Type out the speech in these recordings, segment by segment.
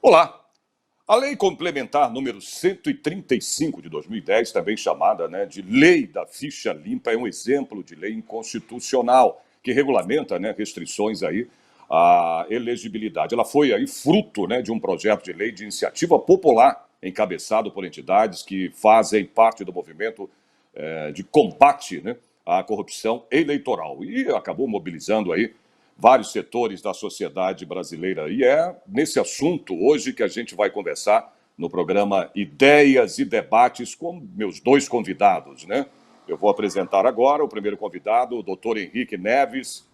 Olá! A Lei Complementar número 135 de 2010, também chamada, de Lei da Ficha Limpa, é um exemplo de lei inconstitucional que regulamenta, restrições aí à elegibilidade. Ela foi aí fruto, de um projeto de lei de iniciativa popular encabeçado por entidades que fazem parte do movimento de combate, à corrupção eleitoral, e acabou mobilizando aí vários setores da sociedade brasileira. E é nesse assunto hoje que a gente vai conversar no programa Ideias e Debates com meus dois convidados, Eu vou apresentar agora o primeiro convidado, o doutor Henrique Neves,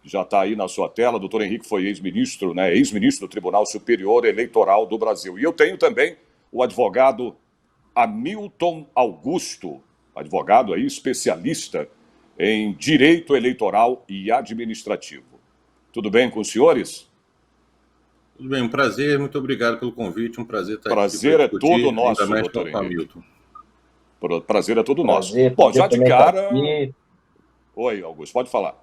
que já está aí na sua tela. O doutor Henrique foi ex-ministro, ex-ministro do Tribunal Superior Eleitoral do Brasil. E eu tenho também o advogado Hamilton Augusto, advogado aí, especialista em direito eleitoral e administrativo. Tudo bem com os senhores? Tudo bem, um prazer, muito obrigado pelo convite, um prazer estar prazer aqui. Prazer é todo nosso, doutor Hamilton. Prazer é todo nosso. Bom, já de cara... Oi, Augusto, pode falar.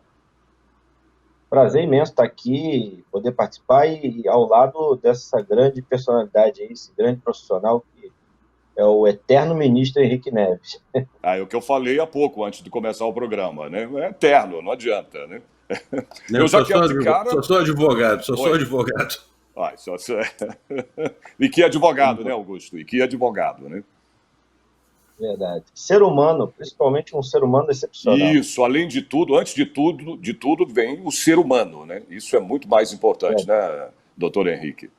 Prazer imenso estar aqui, poder participar e ao lado dessa grande personalidade aí, esse grande profissional que é o eterno ministro Henrique Neves. É o que eu falei há pouco, antes de começar o programa, É eterno, não adianta, Eu já quero de cara... Só sou advogado. E que advogado, Augusto? E que advogado, Verdade. Ser humano, principalmente um ser humano excepcional. Isso, além de tudo, antes de tudo vem o ser humano, Isso é muito mais importante, doutor Henrique?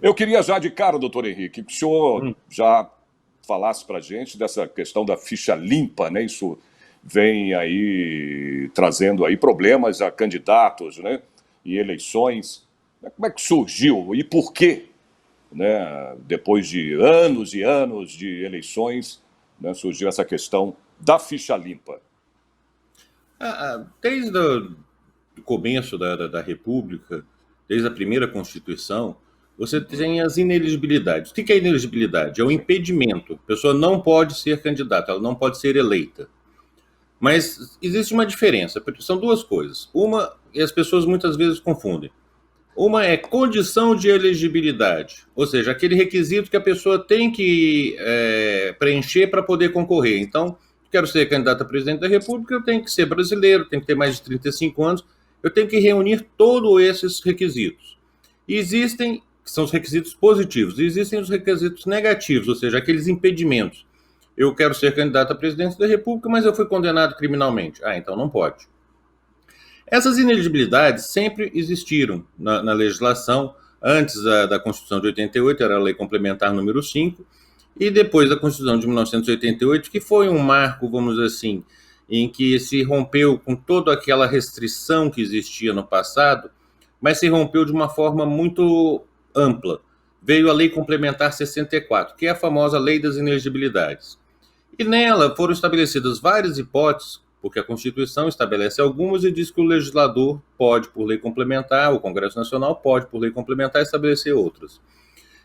Eu queria já de cara, doutor Henrique, que o senhor já falasse para a gente dessa questão da ficha limpa, Isso vem aí trazendo aí problemas a candidatos, e eleições. Como é que surgiu e por quê, depois de anos e anos de eleições, surgiu essa questão da ficha limpa? Desde o começo da República, desde a primeira Constituição, você tem as inelegibilidades. O que é inelegibilidade? É o impedimento. A pessoa não pode ser candidata, ela não pode ser eleita. Mas existe uma diferença, são duas coisas. Uma, e as pessoas muitas vezes confundem. Uma é condição de elegibilidade, ou seja, aquele requisito que a pessoa tem que preencher para poder concorrer. Então, quero ser candidato a presidente da República, eu tenho que ser brasileiro, tenho que ter mais de 35 anos, eu tenho que reunir todos esses requisitos. E existem, que são os requisitos positivos, e existem os requisitos negativos, ou seja, aqueles impedimentos. Eu quero ser candidato a presidente da República, mas eu fui condenado criminalmente. Então não pode. Essas inelegibilidades sempre existiram na legislação. Antes da Constituição de 88, era a Lei Complementar número 5, e depois da Constituição de 1988, que foi um marco, vamos dizer assim, em que se rompeu com toda aquela restrição que existia no passado, mas se rompeu de uma forma muito ampla. Veio a Lei Complementar 64, que é a famosa Lei das Inelegibilidades. E nela foram estabelecidas várias hipóteses, porque a Constituição estabelece algumas e diz que o legislador pode, por lei complementar, o Congresso Nacional pode, por lei complementar, estabelecer outras.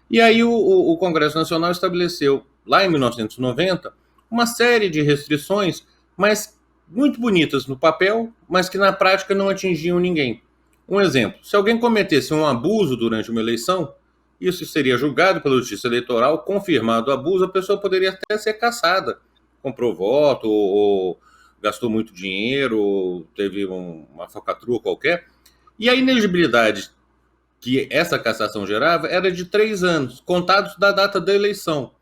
E aí o Congresso Nacional estabeleceu, lá em 1990, uma série de restrições, mas muito bonitas no papel, mas que na prática não atingiam ninguém. Um exemplo, se alguém cometesse um abuso durante uma eleição, isso seria julgado pela Justiça Eleitoral, confirmado o abuso, a pessoa poderia até ser cassada, comprou voto, ou gastou muito dinheiro, ou teve uma falcatrua qualquer. E a inelegibilidade que essa cassação gerava era de 3 anos, contados da data da eleição.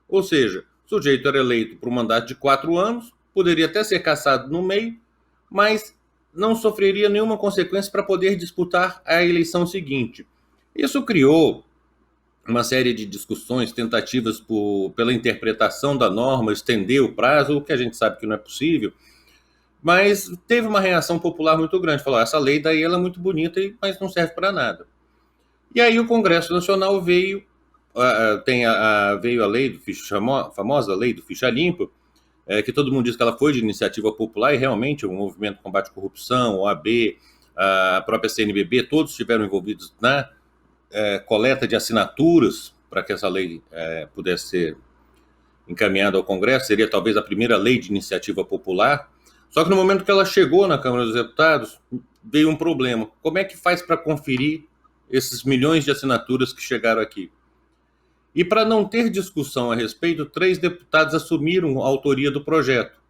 Ou seja, o sujeito era eleito por um mandato de 4 anos, poderia até ser cassado no meio, mas não sofreria nenhuma consequência para poder disputar a eleição seguinte. Isso criou uma série de discussões, tentativas pela interpretação da norma, estender o prazo, o que a gente sabe que não é possível, mas teve uma reação popular muito grande. Falou, essa lei daí ela é muito bonita, mas não serve para nada. E aí o Congresso Nacional veio a lei, a famosa lei do Ficha Limpa, que todo mundo diz que ela foi de iniciativa popular, e realmente o Movimento de Combate à Corrupção, o OAB, a própria CNBB, todos estiveram envolvidos na coleta de assinaturas para que essa lei pudesse ser encaminhada ao Congresso. Seria talvez a primeira lei de iniciativa popular. Só que no momento que ela chegou na Câmara dos Deputados, veio um problema. Como é que faz para conferir esses milhões de assinaturas que chegaram aqui? E para não ter discussão a respeito, 3 deputados assumiram a autoria do projeto,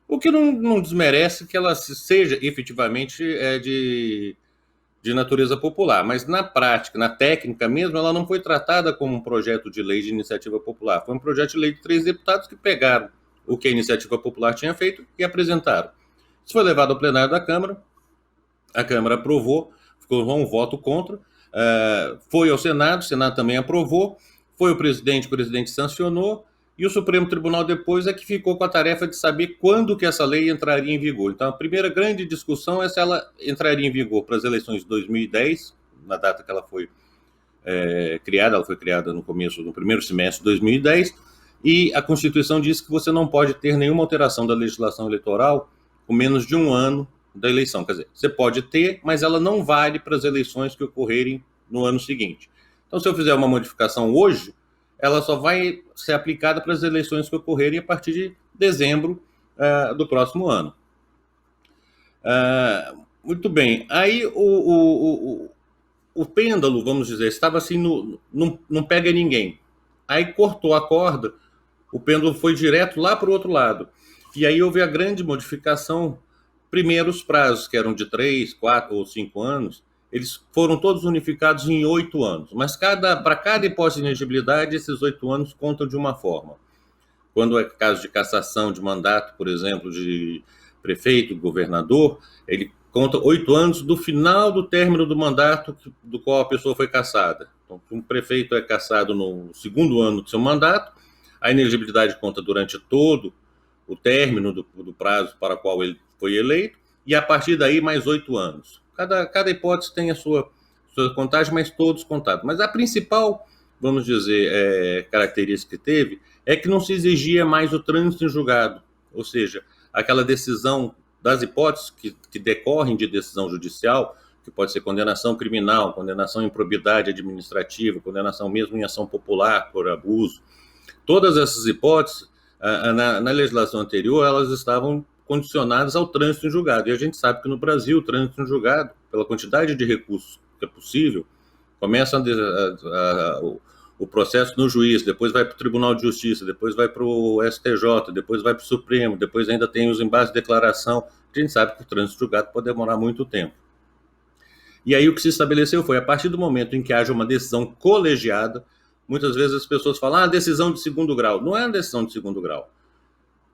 o que não desmerece que ela seja efetivamente de natureza popular, mas na prática, na técnica mesmo, ela não foi tratada como um projeto de lei de iniciativa popular. Foi um projeto de lei de 3 deputados que pegaram o que a iniciativa popular tinha feito e apresentaram. Isso foi levado ao plenário da Câmara, a Câmara aprovou, ficou um voto contra, foi ao Senado, o Senado também aprovou, foi o presidente sancionou, e o Supremo Tribunal depois é que ficou com a tarefa de saber quando que essa lei entraria em vigor. Então, a primeira grande discussão é se ela entraria em vigor para as eleições de 2010, na data que ela foi criada, ela foi criada no primeiro semestre de 2010, e a Constituição diz que você não pode ter nenhuma alteração da legislação eleitoral com menos de um ano da eleição. Quer dizer, você pode ter, mas ela não vale para as eleições que ocorrerem no ano seguinte. Então, se eu fizer uma modificação hoje, ela só vai ser aplicada para as eleições que ocorrerem a partir de dezembro do próximo ano. Muito bem. Aí o pêndulo, vamos dizer, estava assim, não pega ninguém. Aí cortou a corda, o pêndulo foi direto lá para o outro lado. E aí houve a grande modificação. Primeiro, os prazos, que eram de 3, 4 ou 5 anos, eles foram todos unificados em 8 anos. Mas para cada hipótese de inegibilidade, esses 8 anos contam de uma forma. Quando é caso de cassação de mandato, por exemplo, de prefeito, governador, ele conta 8 anos do final do término do mandato do qual a pessoa foi cassada. Então, se um prefeito é cassado no segundo ano do seu mandato, a inelegibilidade conta durante todo o término do prazo para o qual ele foi eleito, e a partir daí mais 8 anos. Cada hipótese tem a sua contagem, mas todos contados. Mas a principal, vamos dizer, característica que teve é que não se exigia mais o trânsito em julgado, ou seja, aquela decisão das hipóteses que decorrem de decisão judicial, que pode ser condenação criminal, condenação em improbidade administrativa, condenação mesmo em ação popular por abuso. Todas essas hipóteses, na legislação anterior, elas estavam condicionadas ao trânsito em julgado. E a gente sabe que no Brasil, o trânsito em julgado, pela quantidade de recursos que é possível, começa o processo no juiz, depois vai para o Tribunal de Justiça, depois vai para o STJ, depois vai para o Supremo, depois ainda tem os embates de declaração. A gente sabe que o trânsito em julgado pode demorar muito tempo. E aí o que se estabeleceu foi, a partir do momento em que haja uma decisão colegiada, muitas vezes as pessoas falam, decisão de segundo grau. Não é uma decisão de segundo grau.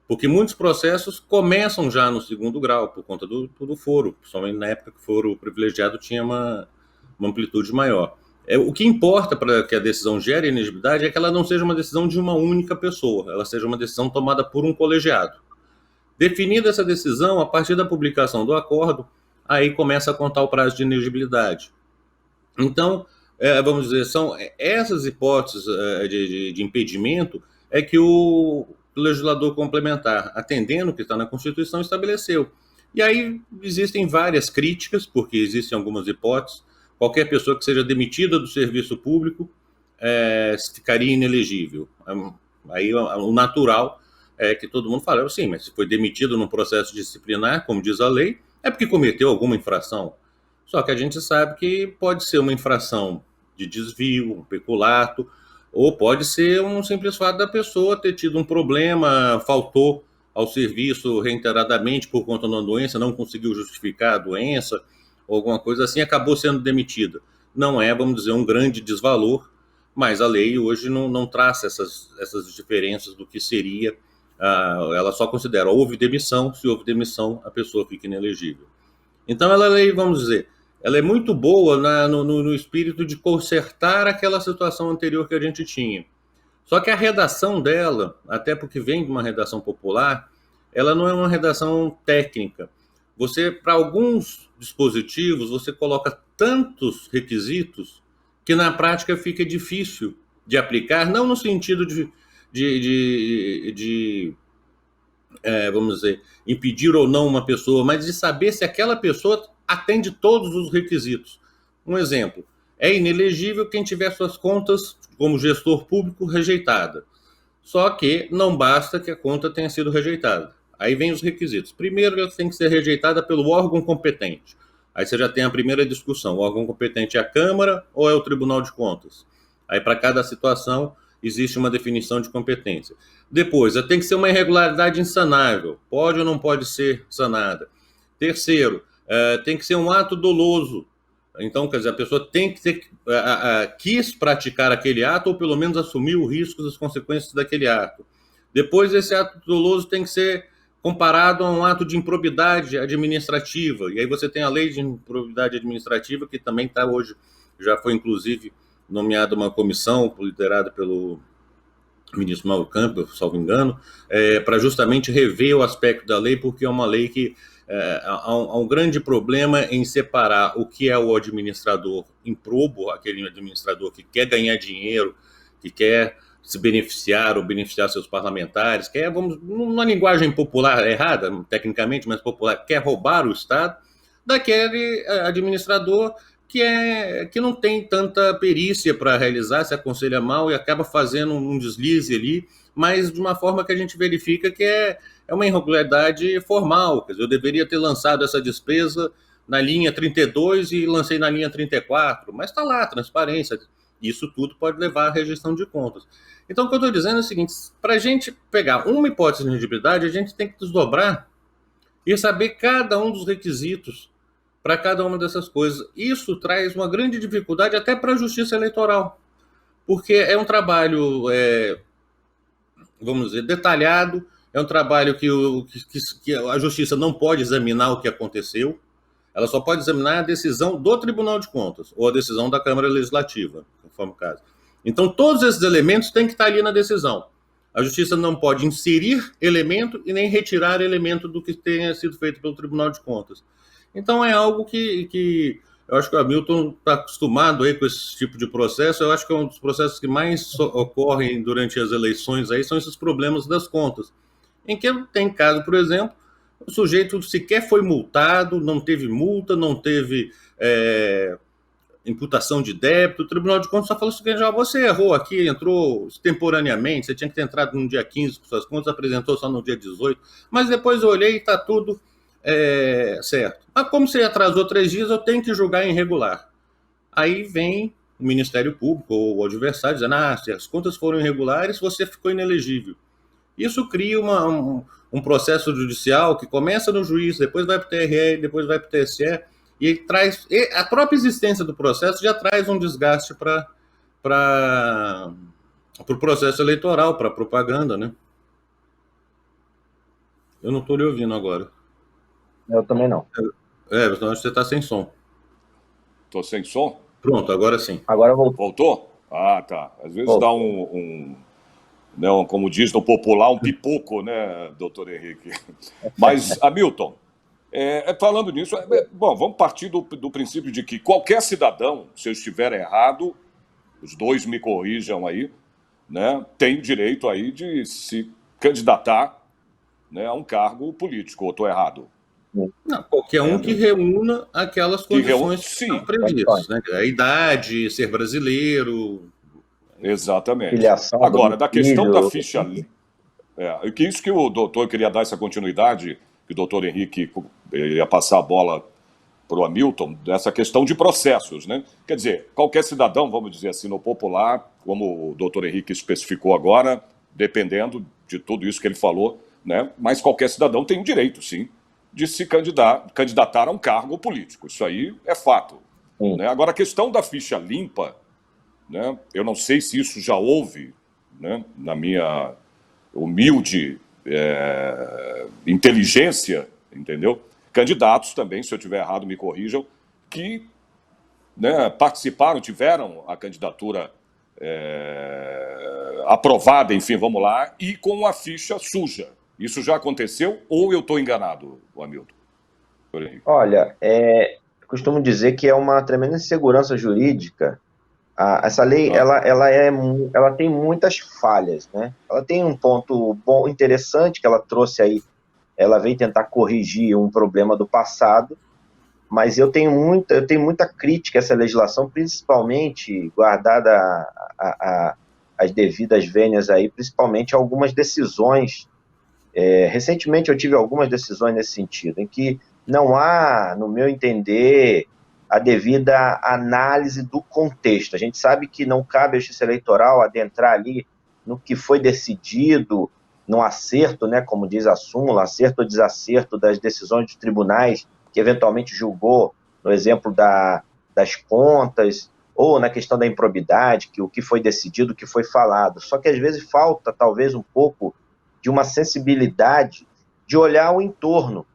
Porque muitos processos começam já no segundo grau, por conta do foro, principalmente na época que o foro privilegiado tinha uma amplitude maior. O que importa para que a decisão gere inegibilidade é que ela não seja uma decisão de uma única pessoa, ela seja uma decisão tomada por um colegiado. Definida essa decisão, a partir da publicação do acordo, aí começa a contar o prazo de inegibilidade. Então, vamos dizer, são essas hipóteses de impedimento é que o legislador complementar, atendendo o que está na Constituição, estabeleceu. E aí existem várias críticas, porque existem algumas hipóteses. Qualquer pessoa que seja demitida do serviço público ficaria inelegível. Aí o natural é que todo mundo fala, sim, mas se foi demitido num processo disciplinar, como diz a lei, é porque cometeu alguma infração. Só que a gente sabe que pode ser uma infração de desvio, um peculato, ou pode ser um simples fato da pessoa ter tido um problema, faltou ao serviço reiteradamente por conta de uma doença, não conseguiu justificar a doença, ou alguma coisa assim, acabou sendo demitida. Não é, vamos dizer, um grande desvalor, mas a lei hoje não traça essas diferenças do que seria. Ela só considera, houve demissão, se houve demissão, a pessoa fica inelegível. Então, ela é, vamos dizer, ela é muito boa no espírito de consertar aquela situação anterior que a gente tinha. Só que a redação dela, até porque vem de uma redação popular, ela não é uma redação técnica. Você, para alguns dispositivos, você coloca tantos requisitos que na prática fica difícil de aplicar, não no sentido vamos dizer, impedir ou não uma pessoa, mas de saber se aquela pessoa atende todos os requisitos. Um exemplo, é inelegível quem tiver suas contas como gestor público rejeitada. Só que não basta que a conta tenha sido rejeitada. Aí vem os requisitos. Primeiro, ela tem que ser rejeitada pelo órgão competente. Aí você já tem a primeira discussão. O órgão competente é a Câmara ou é o Tribunal de Contas? Aí, para cada situação, existe uma definição de competência. Depois, tem que ser uma irregularidade insanável, pode ou não pode ser sanada. Terceiro, tem que ser um ato doloso. Então, quer dizer, a pessoa tem que ter, quis praticar aquele ato ou pelo menos assumir o risco das consequências daquele ato. Depois, esse ato doloso tem que ser comparado a um ato de improbidade administrativa. E aí você tem a lei de improbidade administrativa, que também está hoje, já foi inclusive nomeada uma comissão liderada pelo ministro Mauro Campbell, salvo engano, para justamente rever o aspecto da lei, porque é uma lei que há um grande problema em separar o que é o administrador improbo, aquele administrador que quer ganhar dinheiro, que quer se beneficiar ou beneficiar seus parlamentares, quer, vamos, numa linguagem popular errada, tecnicamente, mas popular, quer roubar o Estado, daquele administrador que não tem tanta perícia para realizar, se aconselha mal e acaba fazendo um deslize ali, mas de uma forma que a gente verifica que é uma irregularidade formal. Quer dizer, eu deveria ter lançado essa despesa na linha 32 e lancei na linha 34, mas está lá, transparência. Isso tudo pode levar à rejeição de contas. Então, o que eu estou dizendo é o seguinte, para a gente pegar uma hipótese de elegibilidade, a gente tem que desdobrar e saber cada um dos requisitos para cada uma dessas coisas. Isso traz uma grande dificuldade até para a justiça eleitoral, porque é um trabalho, vamos dizer, detalhado, é um trabalho que a justiça não pode examinar o que aconteceu, ela só pode examinar a decisão do Tribunal de Contas ou a decisão da Câmara Legislativa, conforme o caso. Então, todos esses elementos têm que estar ali na decisão. A justiça não pode inserir elemento e nem retirar elemento do que tenha sido feito pelo Tribunal de Contas. Então, é algo que eu acho que o Hamilton está acostumado aí com esse tipo de processo. Eu acho que é um dos processos que mais ocorrem durante as eleições aí, são esses problemas das contas. Em que tem caso, por exemplo, o sujeito sequer foi multado, não teve multa, não teve imputação de débito, o Tribunal de Contas só falou o seguinte, você errou aqui, entrou extemporaneamente, você tinha que ter entrado no dia 15 com suas contas, apresentou só no dia 18, mas depois eu olhei e está tudo certo. Mas como você atrasou 3 dias, eu tenho que julgar irregular. Aí vem o Ministério Público ou o adversário dizendo, se as contas foram irregulares, você ficou inelegível. Isso cria um processo judicial que começa no juiz, depois vai para o TRE, depois vai para o TSE, e a própria existência do processo já traz um desgaste para o processo eleitoral, para a propaganda, né? Eu não estou lhe ouvindo agora. Eu também não. Então acho que você está sem som. Estou sem som? Pronto, agora sim. Agora voltou. Voltou? Tá. Às vezes dá como diz no popular, um pipoco, né, doutor Henrique? Mas, Hamilton, falando nisso, bom, vamos partir do princípio de que qualquer cidadão, se eu estiver errado, os dois me corrijam aí, né, tem direito aí de se candidatar, né, a um cargo político, ou estou errado? Não, qualquer um que reúna aquelas condições que estão previstas, né? A idade, ser brasileiro. Exatamente. Filiação, agora, da questão da ficha... isso que o doutor queria dar essa continuidade, que o doutor Henrique ia passar a bola para o Hamilton, dessa questão de processos, né? Quer dizer, qualquer cidadão, vamos dizer assim, no popular, como o doutor Henrique especificou agora, dependendo de tudo isso que ele falou, né? Mas qualquer cidadão tem o direito, sim, de se candidatar a um cargo político. Isso aí é fato. Né? Agora, a questão da ficha limpa, né? Eu não sei se isso já houve, né? Na minha humilde inteligência, entendeu? Candidatos também, se eu estiver errado, me corrijam, que, né, participaram, tiveram a candidatura aprovada, enfim, vamos lá, e com a ficha suja. Isso já aconteceu ou eu estou enganado, Hamilton? Olha, costumo dizer que é uma tremenda insegurança jurídica. Essa lei, ela tem muitas falhas, né? Ela tem um ponto bom, interessante, que ela trouxe aí, ela veio tentar corrigir um problema do passado, mas eu tenho muita crítica a essa legislação, principalmente guardada as devidas vênias aí, principalmente algumas decisões. Recentemente eu tive algumas decisões nesse sentido, em que não há, no meu entender, a devida análise do contexto. A gente sabe que não cabe à Justiça Eleitoral adentrar ali no que foi decidido, no acerto, né, como diz a súmula, acerto ou desacerto das decisões dos tribunais, que eventualmente julgou, no exemplo das contas, ou na questão da improbidade, que o que foi decidido, o que foi falado. Só que às vezes falta, talvez, um pouco de uma sensibilidade de olhar o entorno.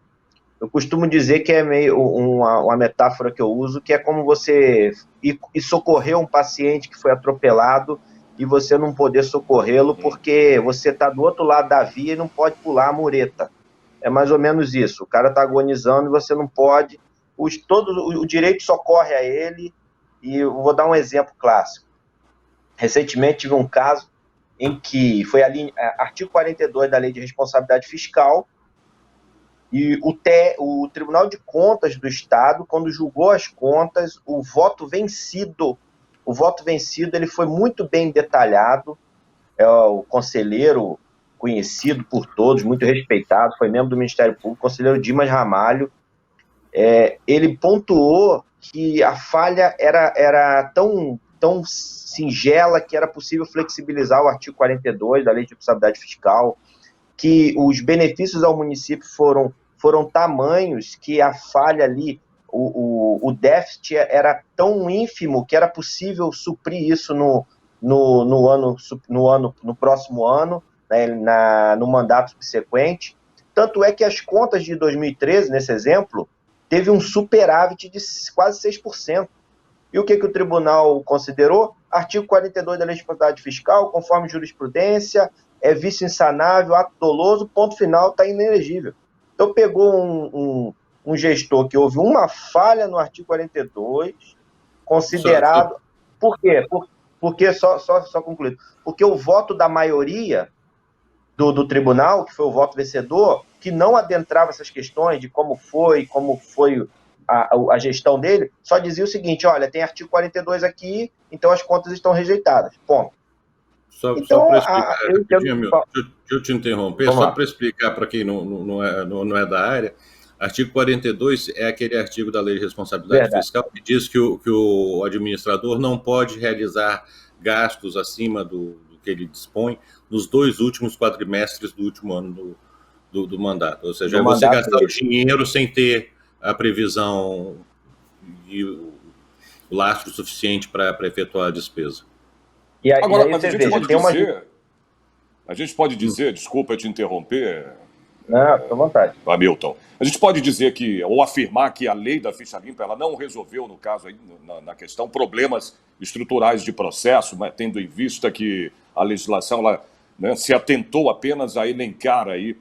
Eu costumo dizer que é meio uma metáfora que eu uso, que é como você ir socorrer um paciente que foi atropelado e você não poder socorrê-lo porque você está do outro lado da via e não pode pular a mureta. É mais ou menos isso. O cara está agonizando e você não pode. O direito socorre a ele. E eu vou dar um exemplo clássico. Recentemente tive um caso em que foi artigo 42 da Lei de Responsabilidade Fiscal, e o Tribunal de Contas do Estado, quando julgou as contas, o voto vencido ele foi muito bem detalhado. O conselheiro conhecido por todos, muito respeitado, foi membro do Ministério Público, o conselheiro Dimas Ramalho, ele pontuou que a falha era tão singela que era possível flexibilizar o artigo 42 da Lei de Responsabilidade Fiscal, que os benefícios ao município foram tamanhos que a falha ali, o déficit era tão ínfimo que era possível suprir isso no próximo ano, né, no mandato subsequente. Tanto é que as contas de 2013, nesse exemplo, teve um superávit de quase 6%. E o que o tribunal considerou? Artigo 42 da Lei de Responsabilidade Fiscal, conforme jurisprudência, é vício insanável, ato doloso, ponto final, está inelegível. Então pegou um gestor que houve uma falha no artigo 42, considerado... Por quê? Porque, só concluindo, porque o voto da maioria do tribunal, que foi o voto vencedor, que não adentrava essas questões de como foi a gestão dele, só dizia o seguinte: olha, tem artigo 42 aqui, então as contas estão rejeitadas. Ponto. Só para explicar, deixa eu te interromper, só para explicar para quem não é da área, artigo 42 é aquele artigo da Lei de Responsabilidade Fiscal que diz que o administrador não pode realizar gastos acima do que ele dispõe nos 2 últimos quadrimestres do último ano do mandato. Ou seja, você gastar o dinheiro sem ter a previsão e o lastro suficiente para efetuar a despesa. Agora, mas a gente pode dizer, desculpa te interromper, não, fica à vontade, Hamilton, a gente pode dizer ou afirmar que a lei da ficha limpa ela não resolveu, no caso aí, na questão, problemas estruturais de processo, mas tendo em vista que a legislação ela, né, se atentou apenas a elencar aí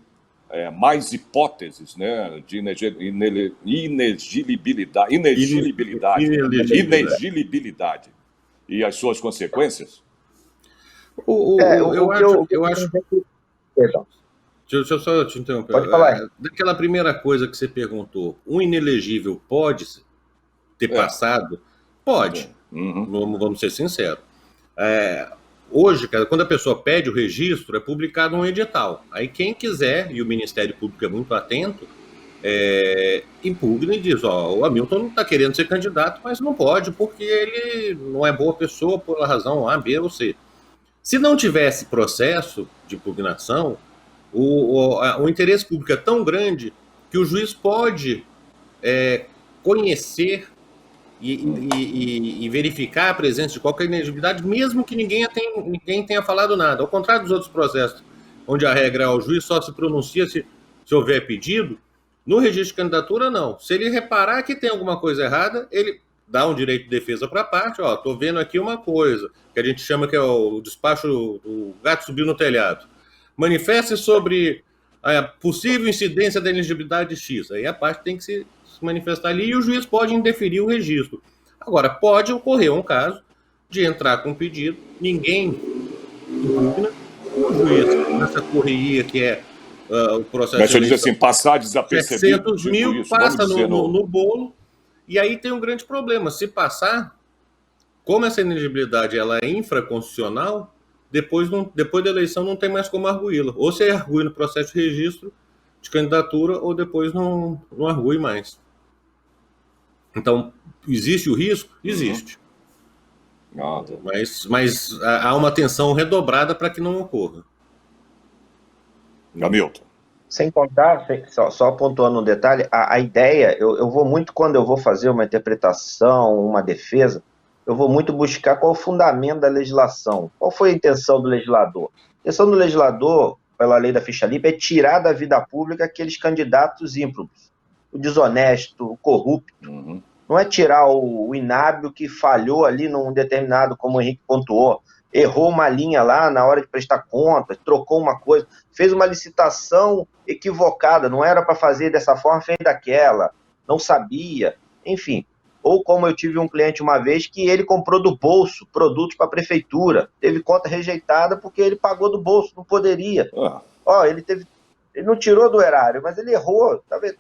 mais hipóteses, né, de inelegibilidade e as suas consequências? Eu acho. Deixa eu só te interromper. Pode falar. Daquela primeira coisa que você perguntou, um inelegível pode ter passado? Pode. Vamos ser sinceros. Hoje, quando a pessoa pede o registro, é publicado um edital. Aí quem quiser, e o Ministério Público é muito atento, impugna e diz: o Hamilton não está querendo ser candidato, mas não pode, porque ele não é boa pessoa por razão A, B ou C. Se não tivesse processo de impugnação, o interesse público é tão grande que o juiz pode conhecer e verificar a presença de qualquer inelegibilidade, mesmo que ninguém tenha falado nada. Ao contrário dos outros processos, onde a regra é o juiz só se pronuncia se houver pedido, no registro de candidatura, não. Se ele reparar que tem alguma coisa errada, ele dá um direito de defesa para a parte. Estou vendo aqui uma coisa, que a gente chama que é o despacho do gato subiu no telhado. Manifeste sobre a possível incidência da inelegibilidade X. Aí a parte tem que se manifestar ali e o juiz pode indeferir o registro. Agora, pode ocorrer um caso de entrar com pedido, ninguém impugna, o juiz, nessa correria que é o processo... Mas eu diz assim, passar desapercebido... 700 mil passa no bolo, e aí tem um grande problema. Se passar, como essa inelegibilidade ela é infraconstitucional, depois da eleição não tem mais como arguí-la. Ou você argue no processo de registro de candidatura, ou depois não argue mais. Então, existe o risco? Existe. Nada. Mas há uma atenção redobrada para que não ocorra. Hamilton. Sem contar, só pontuando um detalhe, a ideia, eu vou muito, quando eu vou fazer uma interpretação, uma defesa, eu vou muito buscar qual o fundamento da legislação, qual foi a intenção do legislador. A intenção do legislador, pela lei da ficha limpa, é tirar da vida pública aqueles candidatos ímprobos, o desonesto, o corrupto. Uhum. Não é tirar o inábil que falhou ali num determinado, como o Henrique pontuou, errou uma linha lá na hora de prestar contas, trocou uma coisa, fez uma licitação equivocada, não era para fazer dessa forma, fez daquela, não sabia, enfim. Ou como eu tive um cliente uma vez que ele comprou do bolso produtos para a prefeitura, teve conta rejeitada porque ele pagou do bolso, não poderia. Ele não tirou do erário, mas ele errou, tá vendo?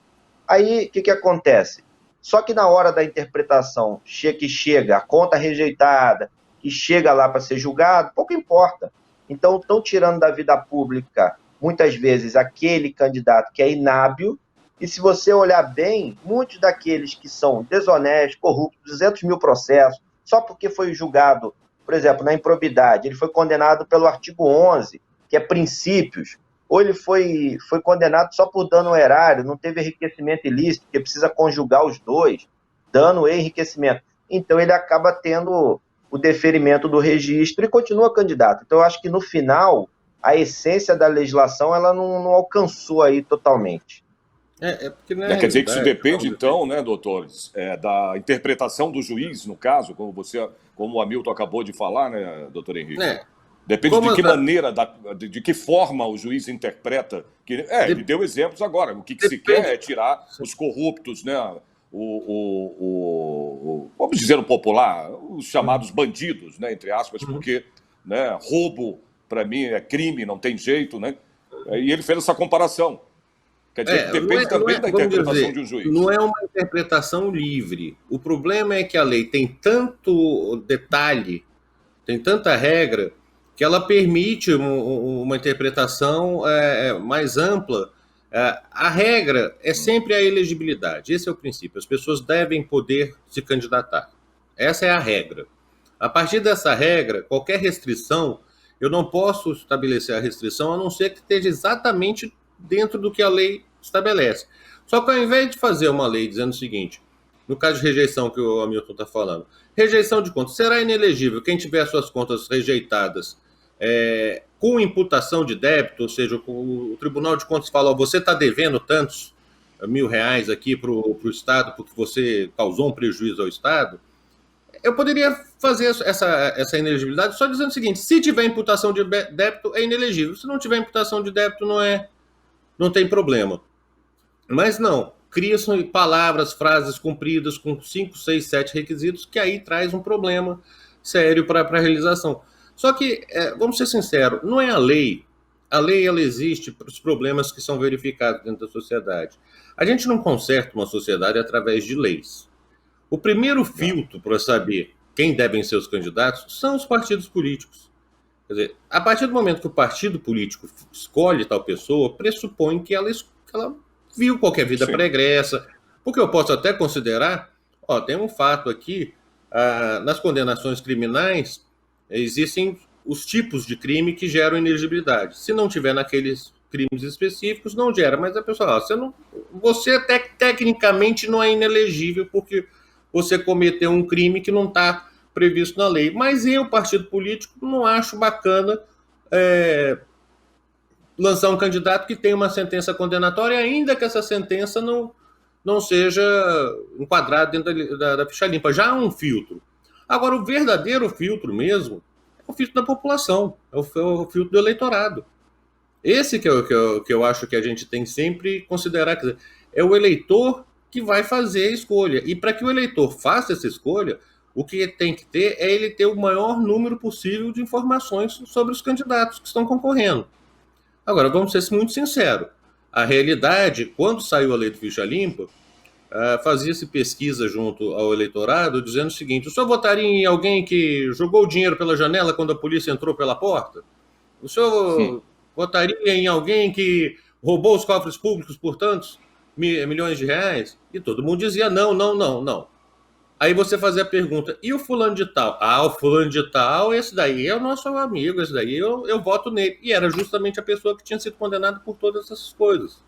Aí, o que acontece? Só que na hora da interpretação, que chega a conta rejeitada, que chega lá para ser julgado, pouco importa. Então, estão tirando da vida pública, muitas vezes, aquele candidato que é inábil, e se você olhar bem, muitos daqueles que são desonestos, corruptos, 200 mil processos, só porque foi julgado, por exemplo, na improbidade, ele foi condenado pelo artigo 11, que é princípios, ou ele foi condenado só por dano ao erário, não teve enriquecimento ilícito, porque precisa conjugar os dois, dano e enriquecimento. Então, ele acaba tendo o deferimento do registro e continua candidato. Então, eu acho que, no final, a essência da legislação ela não alcançou aí totalmente. Porque quer dizer que isso depende, então, né, doutores, da interpretação do juiz, no caso, como o Hamilton acabou de falar, né, doutor Henrique? Depende de que maneira, de que forma o juiz interpreta. Ele deu exemplos agora. O que se quer é tirar os corruptos, né? Vamos dizer no popular, os chamados bandidos, né? Entre aspas, porque, né, roubo, para mim, é crime, não tem jeito, né? E ele fez essa comparação. Quer dizer, que depende também da interpretação de um juiz. Não é uma interpretação livre. O problema é que a lei tem tanto detalhe, tem tanta regra, que ela permite uma interpretação mais ampla. A regra é sempre a elegibilidade. Esse é o princípio. As pessoas devem poder se candidatar. Essa é a regra. A partir dessa regra, qualquer restrição, eu não posso estabelecer a restrição a não ser que esteja exatamente dentro do que a lei estabelece. Só que ao invés de fazer uma lei dizendo o seguinte, no caso de rejeição que o Hamilton está falando, rejeição de contas, será inelegível quem tiver suas contas rejeitadas com imputação de débito, ou seja, o Tribunal de Contas fala, você está devendo tantos R$1.000 aqui para o Estado porque você causou um prejuízo ao Estado. Eu poderia fazer essa inelegibilidade só dizendo o seguinte, se tiver imputação de débito, é inelegível. Se não tiver imputação de débito, não tem problema. Mas não, cria-se palavras, frases compridas com 5, 6, 7 requisitos, que aí traz um problema sério para a realização. Só que, vamos ser sinceros, não é a lei. A lei ela existe para os problemas que são verificados dentro da sociedade. A gente não conserta uma sociedade através de leis. O primeiro filtro para saber quem devem ser os candidatos são os partidos políticos. Quer dizer, a partir do momento que o partido político escolhe tal pessoa, pressupõe que ela viu qualquer vida pregressa. Porque eu posso até considerar, tem um fato aqui, nas condenações criminais, existem os tipos de crime que geram inelegibilidade. Se não tiver naqueles crimes específicos, não gera. Mas a pessoa, você até tecnicamente não é inelegível porque você cometeu um crime que não está previsto na lei. Mas eu, partido político, não acho bacana lançar um candidato que tem uma sentença condenatória, ainda que essa sentença não seja enquadrada dentro da ficha limpa. Já há um filtro. Agora, o verdadeiro filtro mesmo é o filtro da população, é o filtro do eleitorado. Esse que eu acho que a gente tem sempre que considerar, quer dizer, é o eleitor que vai fazer a escolha. E para que o eleitor faça essa escolha, o que tem que ter é ele ter o maior número possível de informações sobre os candidatos que estão concorrendo. Agora, vamos ser muito sinceros. A realidade, quando saiu a lei do ficha limpa, fazia-se pesquisa junto ao eleitorado dizendo o seguinte, o senhor votaria em alguém que jogou o dinheiro pela janela quando a polícia entrou pela porta? O senhor votaria em alguém que roubou os cofres públicos por tantos milhões de reais? E todo mundo dizia não. Aí você fazia a pergunta, e o fulano de tal? Ah, o fulano de tal, esse daí é o nosso amigo, esse daí eu voto nele. E era justamente a pessoa que tinha sido condenada por todas essas coisas.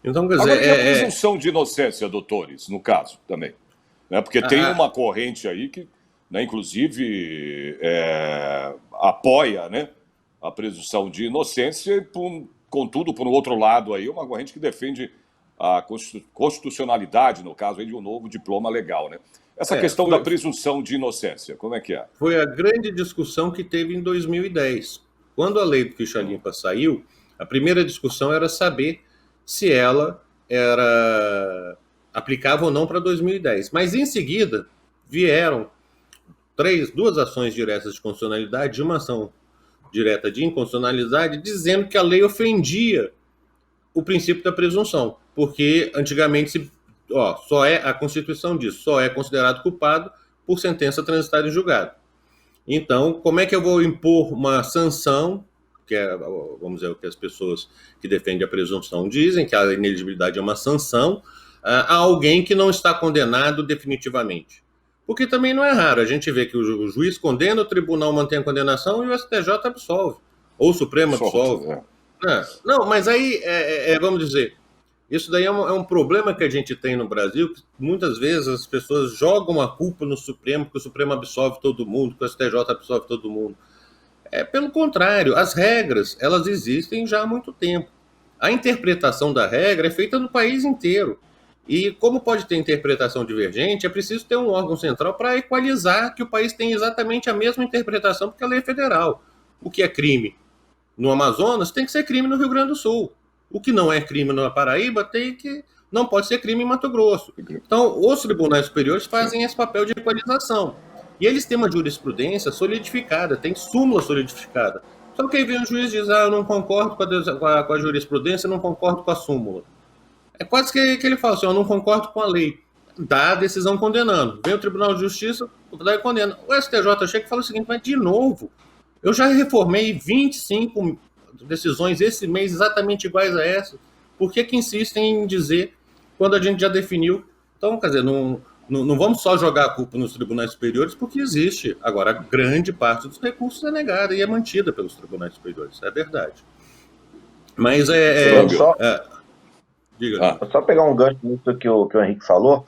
Então, quer dizer... Agora, e a presunção de inocência, doutores, no caso, também? Né? Porque tem uma corrente aí que, né, inclusive, apoia, né, a presunção de inocência e, contudo, por um outro lado, aí, uma corrente que defende a constitucionalidade, no caso, aí, de um novo diploma legal. Né? Essa questão da presunção de inocência, como é que é? Foi a grande discussão que teve em 2010. Quando a lei do ficha limpa saiu, a primeira discussão era saber se ela era aplicável ou não para 2010. Mas, em seguida, vieram duas ações diretas de constitucionalidade e uma ação direta de inconstitucionalidade, dizendo que a lei ofendia o princípio da presunção, porque antigamente a Constituição diz, só é considerado culpado por sentença transitada em julgado. Então, como é que eu vou impor uma sanção, que é, vamos dizer, o que as pessoas que defendem a presunção dizem, que a ineligibilidade é uma sanção, a alguém que não está condenado definitivamente? Porque também não é raro, a gente vê que o juiz condena, o tribunal mantém a condenação e o STJ absolve, ou o Supremo absolve. Não, mas aí, vamos dizer, isso daí é um problema que a gente tem no Brasil, que muitas vezes as pessoas jogam a culpa no Supremo, que o Supremo absolve todo mundo, que o STJ absolve todo mundo. Pelo contrário, as regras, elas existem já há muito tempo. A interpretação da regra é feita no país inteiro. E como pode ter interpretação divergente, é preciso ter um órgão central para equalizar que o país tenha exatamente a mesma interpretação, porque a lei é federal. O que é crime no Amazonas tem que ser crime no Rio Grande do Sul. O que não é crime na Paraíba não pode ser crime em Mato Grosso. Então, os tribunais superiores fazem esse papel de equalização. E eles têm uma jurisprudência solidificada, tem súmula solidificada. Só que aí vem o juiz e diz, eu não concordo com a jurisprudência, não concordo com a súmula. É quase que ele fala assim, eu não concordo com a lei. Dá a decisão condenando. Vem o Tribunal de Justiça, e condena. O STJ chega e fala o seguinte, mas de novo, eu já reformei 25 decisões esse mês exatamente iguais a essa. Por que insistem em dizer quando a gente já definiu? Então, quer dizer, não vamos só jogar a culpa nos tribunais superiores, porque existe. Agora, grande parte dos recursos é negada e é mantida pelos tribunais superiores. É verdade. Mas diga. Só pegar um gancho nisso que o Henrique falou.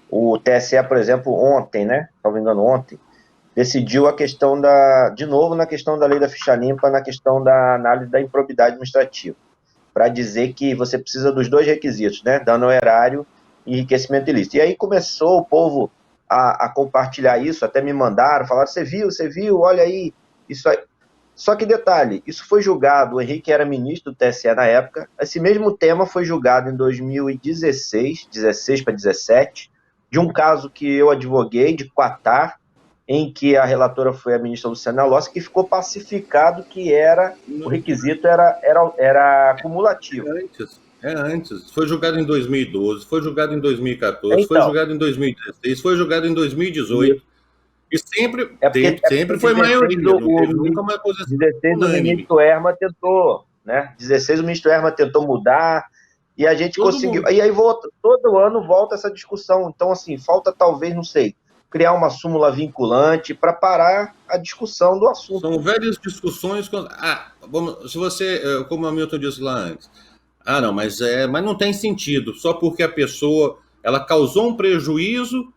O TSE, por exemplo, ontem, né? Se não me engano, ontem, decidiu a questão de novo na questão da lei da ficha limpa, na questão da análise da improbidade administrativa, para dizer que você precisa dos dois requisitos, né? Dano ao erário e enriquecimento ilícito. E aí começou o povo a compartilhar isso, até me mandaram, falaram, você viu, olha aí, isso aí. Só que detalhe, isso foi julgado, o Henrique era ministro do TSE na época, esse mesmo tema foi julgado em 2016, 16 para 17, de um caso que eu advoguei, de Quatar, em que a relatora foi a ministra Luciana Lossi, que ficou pacificado que o requisito era acumulativo. Antes. Foi julgado em 2012, foi julgado em 2014, foi julgado em 2016, foi julgado em 2018. E sempre foi maioria, não teve nunca uma posição 16 unânime. O ministro Herman tentou, né? 16 o ministro Herman tentou mudar, e a gente conseguiu. E aí todo ano volta essa discussão. Então, assim, falta talvez, não sei, criar uma súmula vinculante para parar a discussão do assunto. São velhas discussões. Se você, como o Hamilton disse lá antes, não, mas não tem sentido, só porque a pessoa ela causou um prejuízo,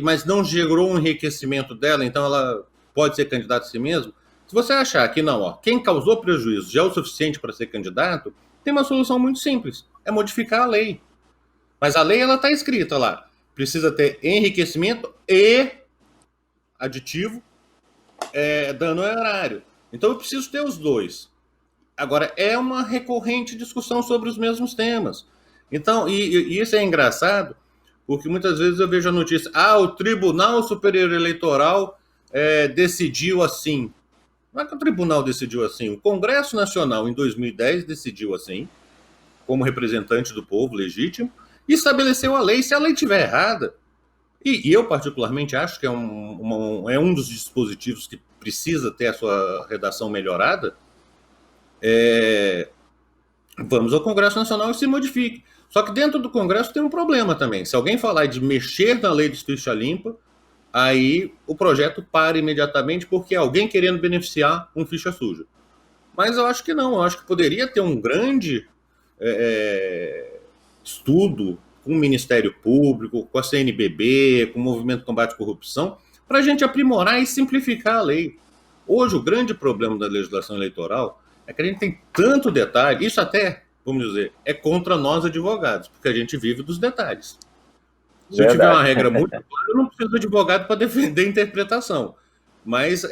mas não gerou um enriquecimento dela, então ela pode ser candidata a si mesma. Se você achar que não, quem causou prejuízo já é o suficiente para ser candidato, tem uma solução muito simples, é modificar a lei. Mas a lei ela está escrita lá, precisa ter enriquecimento e aditivo, dano ao erário. Então eu preciso ter os dois. Agora, é uma recorrente discussão sobre os mesmos temas. Então, e isso é engraçado, porque muitas vezes eu vejo a notícia, o Tribunal Superior Eleitoral decidiu assim. Não é que o tribunal decidiu assim, o Congresso Nacional, em 2010, decidiu assim, como representante do povo legítimo, e estabeleceu a lei. Se a lei estiver errada, e eu particularmente acho que é um dos dispositivos que precisa ter a sua redação melhorada, vamos ao Congresso Nacional e se modifique. Só que dentro do Congresso tem um problema também. Se alguém falar de mexer na lei de ficha limpa, aí o projeto para imediatamente porque é alguém querendo beneficiar um ficha suja. Mas eu acho que não, eu acho que poderia ter um grande estudo com o Ministério Público, com a CNBB, com o Movimento de Combate à Corrupção, para a gente aprimorar e simplificar a lei. Hoje, o grande problema da legislação eleitoral é que a gente tem tanto detalhe, isso até, vamos dizer, é contra nós advogados, porque a gente vive dos detalhes. Se eu tiver uma regra muito clara, eu não preciso de advogado para defender a interpretação. Mas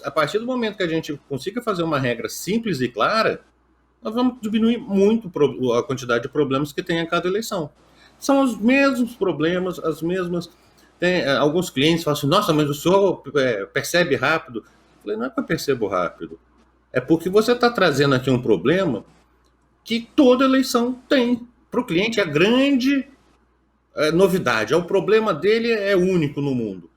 a partir do momento que a gente consiga fazer uma regra simples e clara, nós vamos diminuir muito a quantidade de problemas que tem a cada eleição. São os mesmos problemas, as mesmas... Tem, alguns clientes falam assim, nossa, mas o senhor percebe rápido? Eu falei, não é que eu percebo rápido. É porque você está trazendo aqui um problema que toda eleição tem. Para o cliente é grande novidade. O problema dele é único no mundo.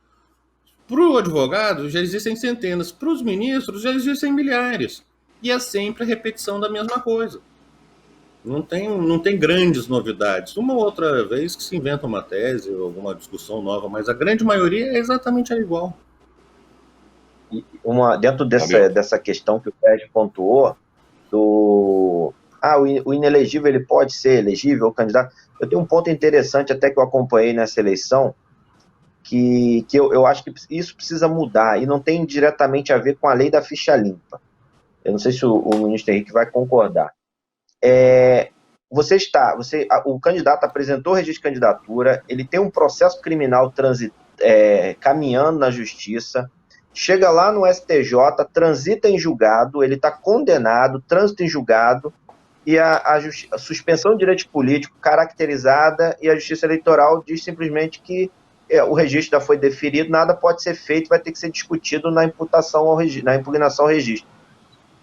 Para o advogado já existem centenas. Para os ministros já existem milhares. E é sempre a repetição da mesma coisa. Não tem grandes novidades. Uma outra vez que se inventa uma tese, alguma discussão nova, mas a grande maioria é exatamente igual. Dentro dessa questão que o Sérgio pontuou, o inelegível ele pode ser elegível, o candidato. Eu tenho um ponto interessante até que eu acompanhei nessa eleição, que eu acho que isso precisa mudar, e não tem diretamente a ver com a lei da ficha limpa. Eu não sei se o ministro Henrique vai concordar. O candidato apresentou o registro de candidatura, ele tem um processo criminal caminhando na justiça, chega lá no STJ, transita em julgado, ele está condenado, trânsito em julgado, e a suspensão de direito político caracterizada, e a Justiça Eleitoral diz simplesmente que o registro já foi deferido, nada pode ser feito, vai ter que ser discutido na impugnação ao registro.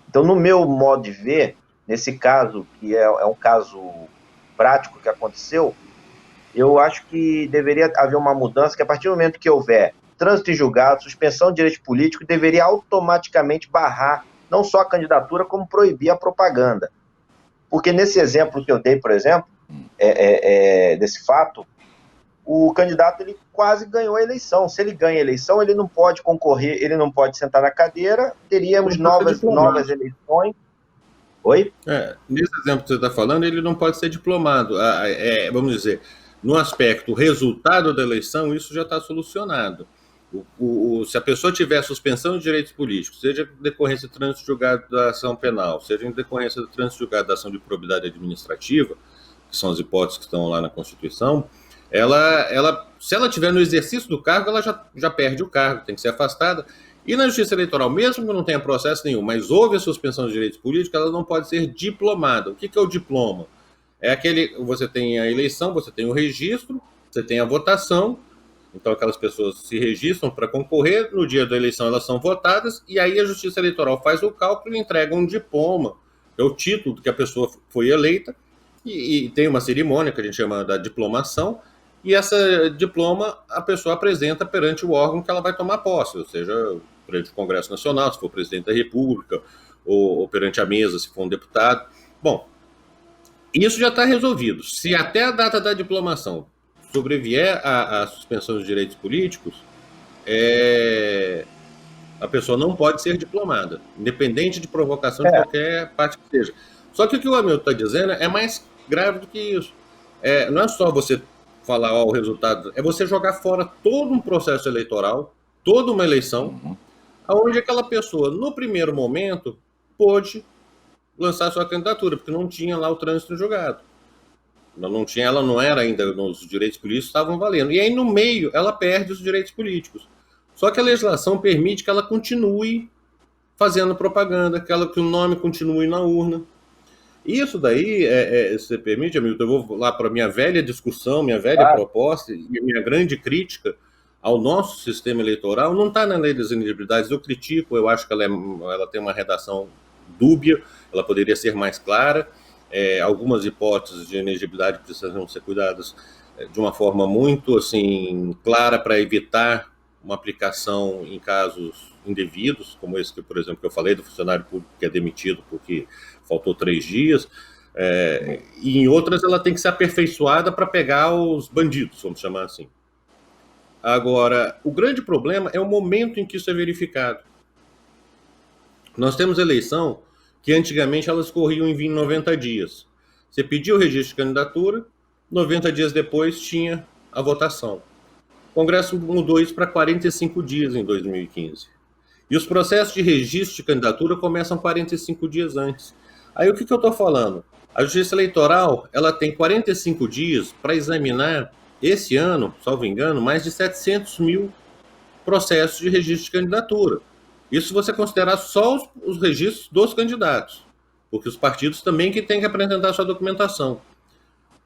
Então, no meu modo de ver, nesse caso, que é um caso prático que aconteceu, eu acho que deveria haver uma mudança, que a partir do momento que houver trânsito em julgado, suspensão de direito político, deveria automaticamente barrar não só a candidatura, como proibir a propaganda. Porque nesse exemplo que eu dei, por exemplo, desse fato, o candidato ele quase ganhou a eleição. Se ele ganha a eleição, ele não pode concorrer, ele não pode sentar na cadeira, teríamos novas eleições. Oi? Nesse exemplo que você está falando, ele não pode ser diplomado. Vamos dizer, no aspecto resultado da eleição, isso já está solucionado. Se a pessoa tiver suspensão de direitos políticos, seja em decorrência de trânsito julgado da ação penal, seja em decorrência do trânsito julgado da ação de probidade administrativa, que são as hipóteses que estão lá na Constituição, se ela tiver no exercício do cargo, ela já perde o cargo, tem que ser afastada. E na Justiça Eleitoral, mesmo que não tenha processo nenhum, mas houve a suspensão de direitos políticos, ela não pode ser diplomada. O que é o diploma? Você tem a eleição, você tem o registro, você tem a votação, então aquelas pessoas se registram para concorrer, no dia da eleição elas são votadas, e aí a Justiça Eleitoral faz o cálculo e entrega um diploma, é o título que a pessoa foi eleita, e tem uma cerimônia que a gente chama da diplomação, e essa diploma a pessoa apresenta perante o órgão que ela vai tomar posse, ou seja, perante o Congresso Nacional, se for presidente da República, ou perante a mesa, se for um deputado. Bom, isso já está resolvido. Se até a data da diplomação sobrevier a suspensão dos direitos políticos, a pessoa não pode ser diplomada, independente de provocação de qualquer parte que seja. Só que o que o Hamilton está dizendo é mais grave do que isso. Não é só você falar o resultado, é você jogar fora todo um processo eleitoral, toda uma eleição, onde aquela pessoa, no primeiro momento, pôde lançar sua candidatura, porque não tinha lá o trânsito julgado. Ela não era ainda, os direitos políticos estavam valendo. E aí, no meio, ela perde os direitos políticos. Só que a legislação permite que ela continue fazendo propaganda, que o nome continue na urna. Isso daí, você permite, Hamilton, eu vou lá para a minha velha discussão, minha velha proposta e a minha grande crítica ao nosso sistema eleitoral, não está na lei das inelegibilidades, eu critico, eu acho que ela tem uma redação dúbia, ela poderia ser mais clara, algumas hipóteses de inelegibilidade precisam ser cuidadas de uma forma muito assim, clara para evitar uma aplicação em casos indevidos, como esse, por exemplo, que eu falei, do funcionário público que é demitido porque faltou 3 dias, e em outras ela tem que ser aperfeiçoada para pegar os bandidos, vamos chamar assim. Agora, o grande problema é o momento em que isso é verificado. Nós temos eleição que antigamente elas corriam em 90 dias. Você pedia o registro de candidatura, 90 dias depois tinha a votação. O Congresso mudou isso para 45 dias em 2015. E os processos de registro de candidatura começam 45 dias antes. Aí o que eu estou falando? A Justiça Eleitoral ela tem 45 dias para examinar, esse ano, salvo engano, mais de 700 mil processos de registro de candidatura. Isso se você considerar só os registros dos candidatos, porque os partidos também que têm que apresentar sua documentação.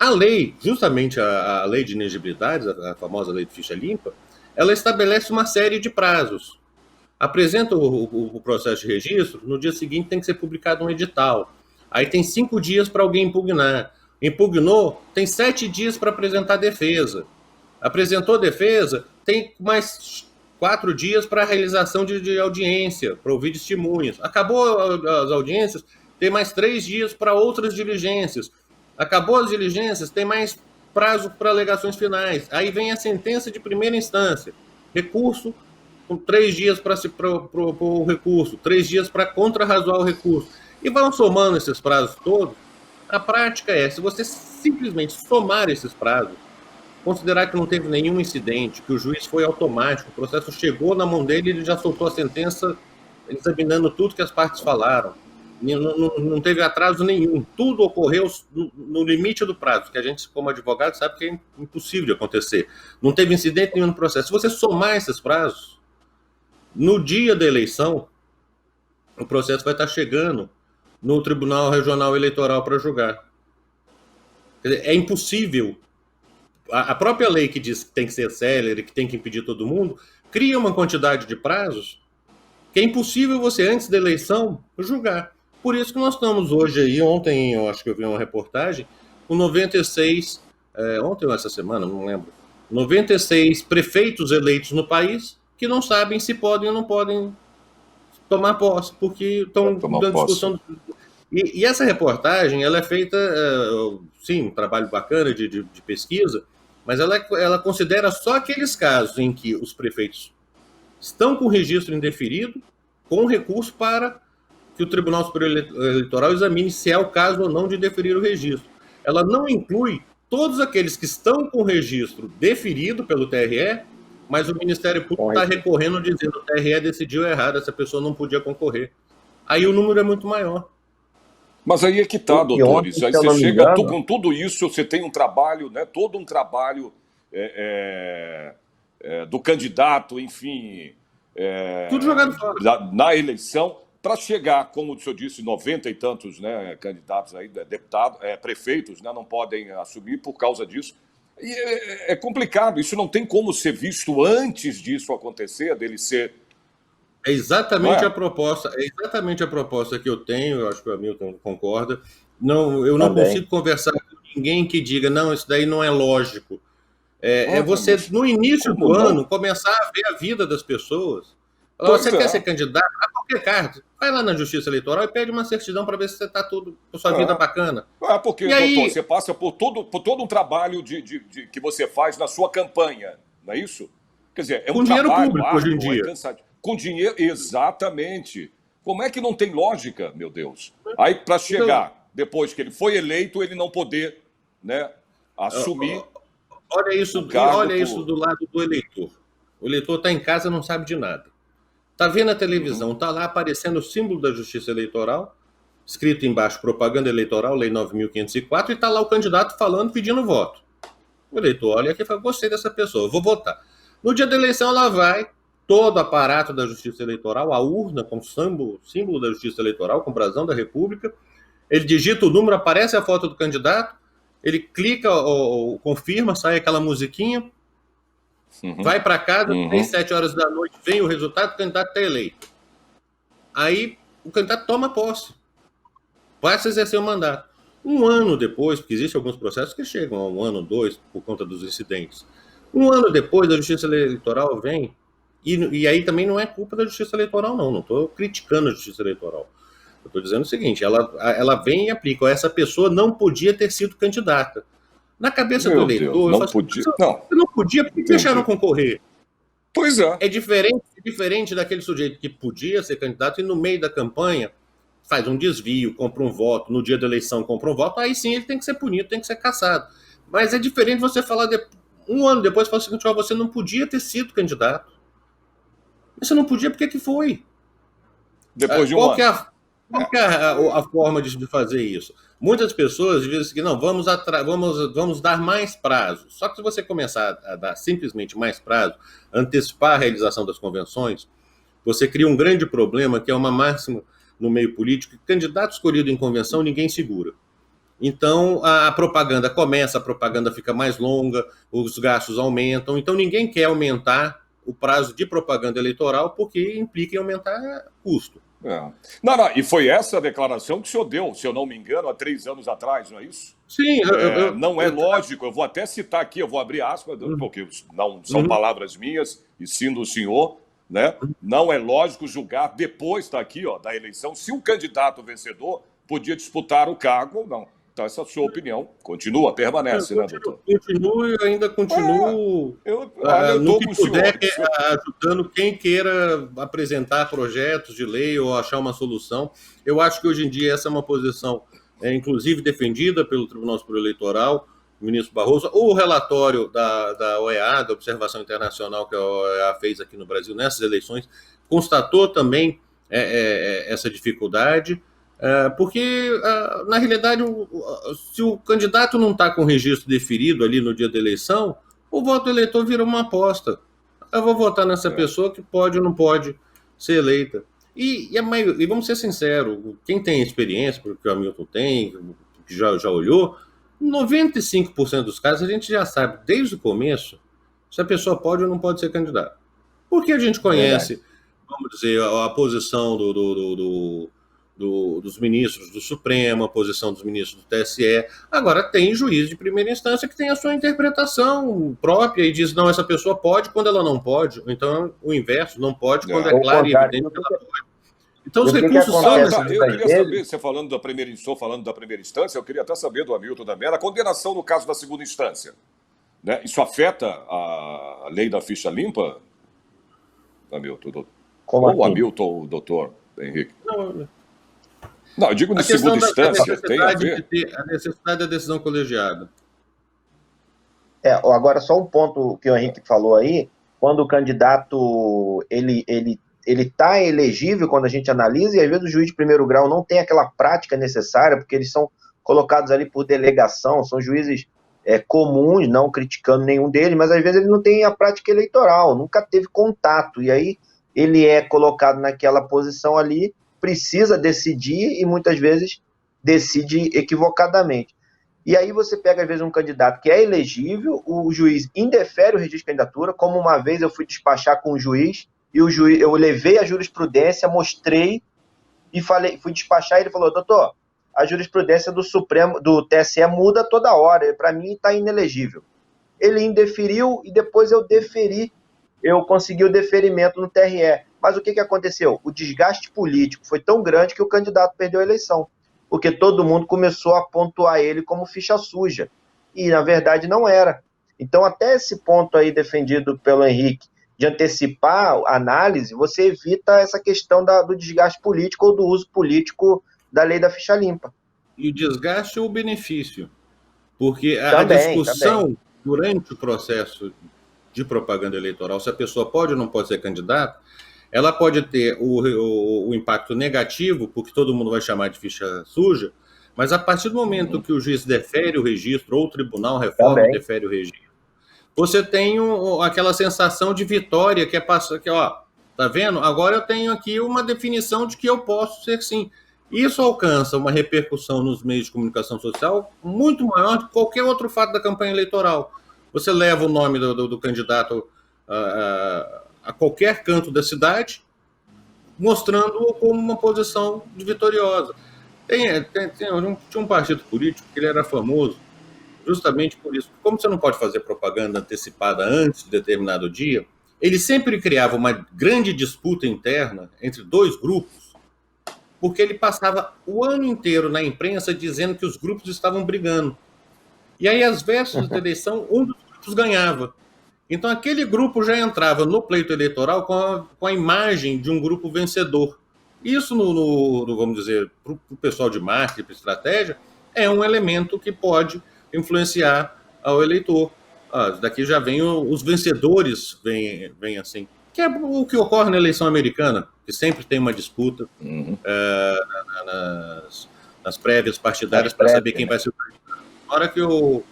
A lei, justamente a lei de inegibilidades, a famosa lei de ficha limpa, ela estabelece uma série de prazos. Apresenta o processo de registro, no dia seguinte tem que ser publicado um edital. Aí tem 5 dias para alguém impugnar. Impugnou, tem 7 dias para apresentar defesa. Apresentou defesa, tem mais 4 dias para a realização de audiência, para ouvir testemunhas. Acabou as audiências, tem mais 3 dias para outras diligências. Acabou as diligências, tem mais prazo para alegações finais. Aí vem a sentença de primeira instância. Recurso, com 3 dias para se propor o recurso, 3 dias para contrarrazoar o recurso. E vão somando esses prazos todos. A prática é, se você simplesmente somar esses prazos, considerar que não teve nenhum incidente, que o juiz foi automático, o processo chegou na mão dele e ele já soltou a sentença examinando tudo que as partes falaram. Não teve atraso nenhum. Tudo ocorreu no limite do prazo, que a gente, como advogado, sabe que é impossível de acontecer. Não teve incidente nenhum no processo. Se você somar esses prazos, no dia da eleição, o processo vai estar chegando no Tribunal Regional Eleitoral para julgar. Quer dizer, é impossível. A própria lei que diz que tem que ser célere, que tem que impedir todo mundo, cria uma quantidade de prazos que é impossível você, antes da eleição, julgar. Por isso que nós estamos hoje aí, ontem eu acho que eu vi uma reportagem, com 96, ontem ou essa semana, não lembro, 96 prefeitos eleitos no país que não sabem se podem ou não podem tomar posse, porque estão dando discussão. E essa reportagem, ela é feita, sim, um trabalho bacana de pesquisa, mas ela considera só aqueles casos em que os prefeitos estão com o registro indeferido, com recurso para que o Tribunal Superior Eleitoral examine se é o caso ou não de deferir o registro. Ela não inclui todos aqueles que estão com o registro deferido pelo TRE, mas o Ministério Público está recorrendo dizendo que o TRE decidiu errado, essa pessoa não podia concorrer. Aí o número é muito maior. Mas aí é que está, doutores. Aí você chega com tudo isso, você tem um trabalho, né, todo um trabalho do candidato, enfim, tudo jogado fora. Na eleição, para chegar, como o senhor disse, 90 e tantos, né, candidatos aí, deputados, prefeitos, né, não podem assumir por causa disso. E é complicado, isso não tem como ser visto antes disso acontecer, dele ser... É exatamente a proposta que eu tenho, eu acho que o Hamilton concorda. Eu não consigo conversar com ninguém que diga, não, isso daí não é lógico. Você, no início do ano, começar a ver a vida das pessoas. Você quer ser candidato a qualquer cargo, vai lá na Justiça Eleitoral e pede uma certidão para ver se você está tudo com sua vida bacana. Porque, doutor, você passa por todo um trabalho que você faz na sua campanha, não é isso? Quer dizer, é um dinheiro trabalho público hoje em dia. Com dinheiro, exatamente. Como é que não tem lógica, meu Deus? Aí, para chegar, depois que ele foi eleito, ele não poder, né, assumir... Olha isso do lado do eleitor. O eleitor está em casa, não sabe de nada. Está vendo a televisão, está lá aparecendo o símbolo da Justiça Eleitoral, escrito embaixo, propaganda eleitoral, lei 9.504, e está lá o candidato falando, pedindo voto. O eleitor olha aqui e fala, gostei dessa pessoa, vou votar. No dia da eleição, ela vai, todo o aparato da Justiça Eleitoral, a urna com símbolo da Justiça Eleitoral, com o brasão da República, ele digita o número, aparece a foto do candidato, ele clica ou confirma, sai aquela musiquinha, vai para casa, às 7 horas da noite, vem o resultado, o candidato está eleito. Aí o candidato toma posse, passa a exercer o mandato. Um ano depois, porque existem alguns processos que chegam a 1 ano, 2, por conta dos incidentes. Um ano depois, a Justiça Eleitoral vem E aí também não é culpa da Justiça Eleitoral, não estou criticando a Justiça Eleitoral. Eu estou dizendo o seguinte, ela vem e aplica, essa pessoa não podia ter sido candidata. Na cabeça do eleitor, Deus, eu falo assim, você não podia, por que deixaram concorrer? Pois é. É diferente daquele sujeito que podia ser candidato e no meio da campanha faz um desvio, compra um voto, no dia da eleição compra um voto, aí sim ele tem que ser punido, tem que ser cassado. Mas é diferente você falar, um ano depois, falar o seguinte, você não podia ter sido candidato. Você não podia, por que foi? Depois de um ano. Qual que é a forma de fazer isso? Muitas pessoas dizem que não, vamos dar mais prazo. Só que se você começar a dar simplesmente mais prazo, antecipar a realização das convenções, você cria um grande problema, que é uma máxima no meio político, que candidato escolhido em convenção ninguém segura. Então a propaganda começa, a propaganda fica mais longa, os gastos aumentam, então ninguém quer aumentar o prazo de propaganda eleitoral porque implica em aumentar custo. Não, e foi essa a declaração que o senhor deu, se eu não me engano, há 3 anos atrás, não é isso? Sim. Não é lógico, eu vou até citar aqui, eu vou abrir aspas, porque não são palavras minhas, e sim do senhor, né? Não é lógico julgar depois, está aqui, da eleição, se um candidato vencedor podia disputar o cargo ou não. Então, essa é a sua opinião permanece, né, doutor? Continuo e ainda continuo no que puder, ajudando quem queira apresentar projetos de lei ou achar uma solução. Eu acho que hoje em dia essa é uma posição, inclusive defendida pelo Tribunal Superior Eleitoral, o ministro Barroso. O relatório da OEA, da Observação Internacional, que a OEA fez aqui no Brasil nessas eleições, constatou também essa dificuldade. Porque, na realidade, se o candidato não está com o registro deferido ali no dia da eleição, o voto do eleitor vira uma aposta. Eu vou votar nessa pessoa que pode ou não pode ser eleita. E vamos ser sinceros, quem tem experiência, porque o Hamilton tem, que já olhou, 95% dos casos a gente já sabe, desde o começo, se a pessoa pode ou não pode ser candidata. Porque a gente conhece, vamos dizer, a posição dos ministros do Supremo, a posição dos ministros do TSE. Agora, tem juiz de primeira instância que tem a sua interpretação própria e diz, não, essa pessoa pode quando ela não pode. Então, o inverso, não pode quando é claro e evidente que ela pode. Então, os recursos são... Eu queria saber, você falando da primeira instância, eu queria até saber do Hamilton também, a condenação no caso da segunda instância. Né? Isso afeta a lei da ficha limpa, Hamilton? Ou Hamilton, doutor Henrique? Não, eu digo na segunda instância, tem a ver? A necessidade da decisão colegiada. Agora, só um ponto que o Henrique falou aí, quando o candidato ele está elegível quando a gente analisa, e às vezes o juiz de primeiro grau não tem aquela prática necessária, porque eles são colocados ali por delegação, são juízes comuns, não criticando nenhum deles, mas às vezes ele não tem a prática eleitoral, nunca teve contato, e aí ele é colocado naquela posição ali, precisa decidir e muitas vezes decide equivocadamente. E aí você pega, às vezes, um candidato que é elegível, o juiz indefere o registro de candidatura, como uma vez eu fui despachar com o juiz, e eu levei a jurisprudência, mostrei, e fui despachar, e ele falou, doutor, a jurisprudência do Supremo, do TSE muda toda hora, para mim está inelegível. Ele indeferiu, e depois eu deferi, eu consegui o deferimento no TRE. Mas o que aconteceu? O desgaste político foi tão grande que o candidato perdeu a eleição, porque todo mundo começou a pontuar ele como ficha suja, e na verdade não era. Então até esse ponto aí defendido pelo Henrique, de antecipar a análise, você evita essa questão do desgaste político ou do uso político da lei da ficha limpa. E o desgaste ou o benefício? Porque a discussão durante o processo de propaganda eleitoral, se a pessoa pode ou não pode ser candidata, ela pode ter o impacto negativo, porque todo mundo vai chamar de ficha suja, mas a partir do momento que o juiz defere o registro, ou o tribunal reforma e defere o registro, você tem aquela sensação de vitória, que tá vendo? Agora eu tenho aqui uma definição de que eu posso ser sim. Isso alcança uma repercussão nos meios de comunicação social muito maior do que qualquer outro fato da campanha eleitoral. Você leva o nome do candidato a qualquer canto da cidade, mostrando-o como uma posição de vitoriosa. Tinha um partido político que ele era famoso justamente por isso. Como você não pode fazer propaganda antecipada antes de determinado dia, ele sempre criava uma grande disputa interna entre dois grupos, porque ele passava o ano inteiro na imprensa dizendo que os grupos estavam brigando. E aí, às vésperas da eleição, um dos grupos ganhava. Então, aquele grupo já entrava no pleito eleitoral com a imagem de um grupo vencedor. Isso, vamos dizer, para o pessoal de marketing, para estratégia, é um elemento que pode influenciar ao eleitor. Daqui já vem os vencedores, vem assim. Que é o que ocorre na eleição americana, que sempre tem uma disputa nas prévias partidárias para saber quem vai ser o candidato. Na hora que o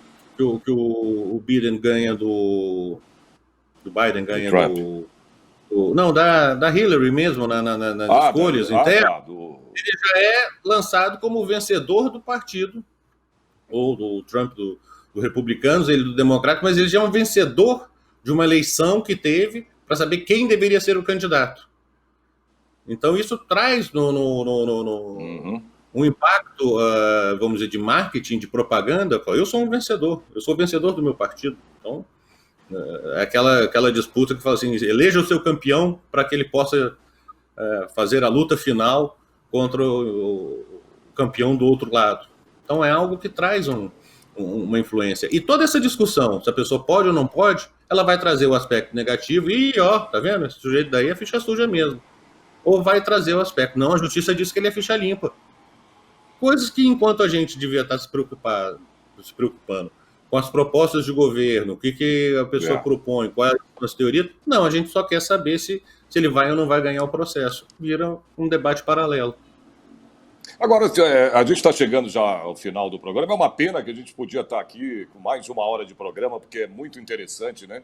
Biden ganha do Biden ganha da Hillary mesmo, nas escolhas internas, ele já é lançado como o vencedor do partido, ou do Trump, do Republicanos, ele do Democrata, mas ele já é um vencedor de uma eleição que teve para saber quem deveria ser o candidato. Então isso traz um impacto, vamos dizer, de marketing, de propaganda. Eu sou um vencedor, eu sou o vencedor do meu partido. Então, aquela disputa que fala assim, eleja o seu campeão para que ele possa fazer a luta final contra o campeão do outro lado. Então é algo que traz uma influência. E toda essa discussão, se a pessoa pode ou não pode, ela vai trazer o aspecto negativo e, tá vendo? Esse sujeito daí é ficha suja mesmo. Ou vai trazer o aspecto, não, a justiça disse que ele é ficha limpa. Coisas que, enquanto a gente devia estar se preocupando com as propostas de governo, o que a pessoa propõe, quais as teorias, não, a gente só quer saber se ele vai ou não vai ganhar o processo. Vira um debate paralelo. Agora, a gente está chegando já ao final do programa. É uma pena que a gente podia estar aqui com mais de 1 hora de programa, porque é muito interessante, né,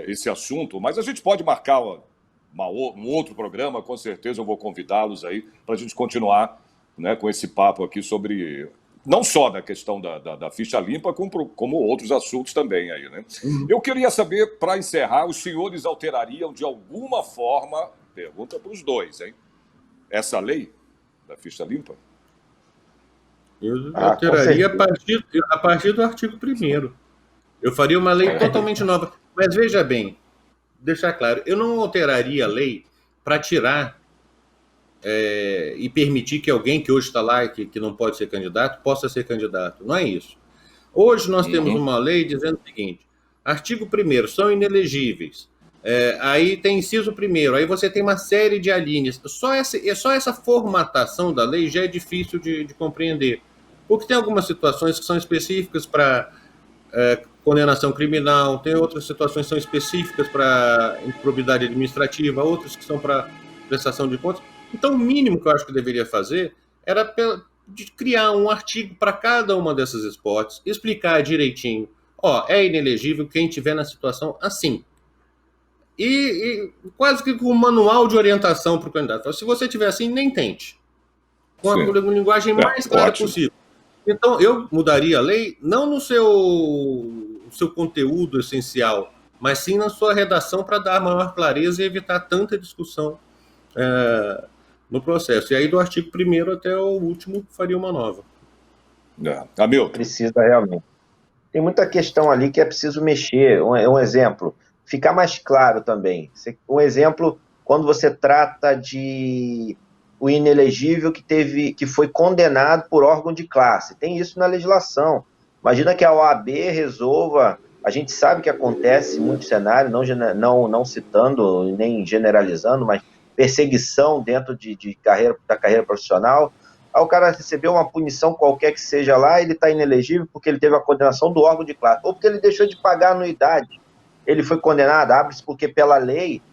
esse assunto. Mas a gente pode marcar um outro programa, com certeza eu vou convidá-los aí para a gente continuar, né, com esse papo aqui sobre, não só da questão da ficha limpa, como outros assuntos também aí, né? Eu queria saber, para encerrar, os senhores alterariam de alguma forma, pergunta para os dois, hein, essa lei da ficha limpa? Eu alteraria a partir do artigo 1º. Eu faria uma lei totalmente nova. Mas veja bem, deixar claro, eu não alteraria a lei para tirar e permitir que alguém que hoje está lá e que não pode ser candidato, possa ser candidato. Não é isso. Hoje nós temos uma lei dizendo o seguinte, artigo 1º, são inelegíveis. Aí tem inciso 1º, aí você tem uma série de alíneas. Só essa formatação da lei já é difícil de compreender. Porque tem algumas situações que são específicas para condenação criminal, tem outras situações que são específicas para improbidade administrativa, outras que são para prestação de contas. Então, o mínimo que eu acho que deveria fazer era de criar um artigo para cada uma dessas hipóteses, explicar direitinho, é inelegível quem estiver na situação assim. E quase que com um manual de orientação para o candidato. Se você estiver assim, nem tente. Com a linguagem mais clara possível. Então, eu mudaria a lei, não no seu conteúdo essencial, mas sim na sua redação para dar maior clareza e evitar tanta discussão no processo. E aí, do artigo 1º até o último, faria uma nova. Hamilton. Precisa realmente. Tem muita questão ali que é preciso mexer. Um exemplo, ficar mais claro também. Um exemplo, quando você trata de o inelegível que foi condenado por órgão de classe. Tem isso na legislação. Imagina que a OAB resolva, a gente sabe que acontece em muitos cenários, não citando nem generalizando, mas perseguição dentro da carreira profissional. Aí o cara recebeu uma punição qualquer que seja lá, ele está inelegível porque ele teve a condenação do órgão de classe, ou porque ele deixou de pagar a anuidade. Ele foi condenado, abre-se porque pela lei,